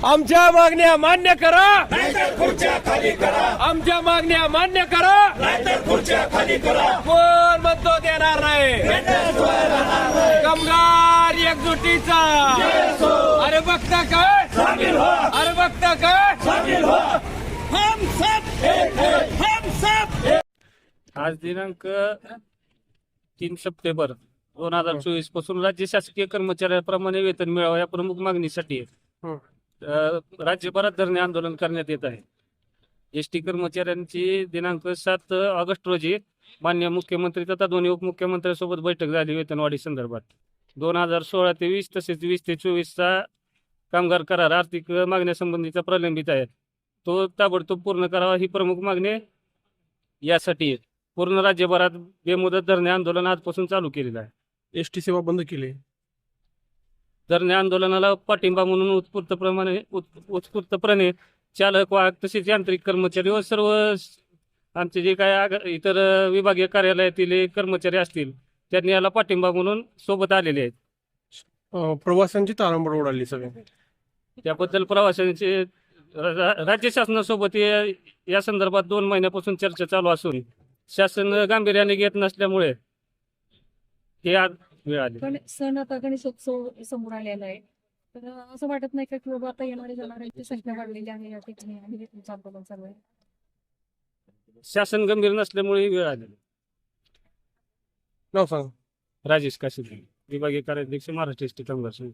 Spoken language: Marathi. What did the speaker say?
आमच्या मागण्या मान्य करा, नाहीतर खुर्च्या खाली करा. आमच्या मागण्या मान्य करा, नाहीतर खुर्च्या खाली करा. कोण म्हणतो देणार नाही. कामगार एकजुटीचा अरे बघता काय, सामील व्हा, अरे बघता काय. सामील व्हा. हम सब एक है, हम सब. आज दिनांक 3 सप्टेंबर 2024 पासून राज्य शासकीय कर्मचाऱ्यांप्रमाणे वेतन मिळावं या प्रमुख मागणीसाठी राज्यभरात धरणे आंदोलन करण्यात येत आहे. एसटी कर्मचाऱ्यांची दिनांक 7 ऑगस्ट रोजी माननीय मुख्यमंत्री तथा दोन्ही उपमुख्यमंत्र्यांसोबत बैठक झाली वेतनवाढी संदर्भात. 2016 ते 20 तसेच 20 ते 24चा कामगार करार आर्थिक मागण्यासंबंधीचा प्रलंबित आहे, तो ताबडतोब पूर्ण करावा ही प्रमुख मागणी. यासाठी पूर्ण राज्यभरात बेमुदत धरणे आंदोलन आजपासून चालू केलेलं आहे. एसटी सेवा बंद केली. धरणे आंदोलनाला पाठिंबा म्हणून उत्स्फूर्तपणे चालक, वाहक तसेच यांत्रिक कर्मचारी व सर्व आमचे जे काय इतर विभागीय कार्यालयातील कर्मचारी असतील त्यांनी याला पाठिंबा म्हणून सोबत आलेले आहेत. प्रवाशांची तारांबळ उडाली सगळे. त्याबद्दल प्रवाशांचे राज्य शासनासोबत या संदर्भात 2 महिन्यापासून चर्चा चालू असून शासन गांभीर्याने घेत नसल्यामुळे हे आज वेळ आली. पण सण आता गणेशोत्सव समोर आलेला आहे, तर असं वाटत नाही का की बाबा आता येणाऱ्या जाणाऱ्यांची संख्या वाढलेली आहे या ठिकाणी आणि हे तुमचं आंदोलन चालू आहे. शासन गंभीर नसल्यामुळे ही वेळ आलेली. नाव सांग. राजेश काशीद, विभागीय कार्याध्यक्ष, महाराष्ट्र एसटी कामगार संघ.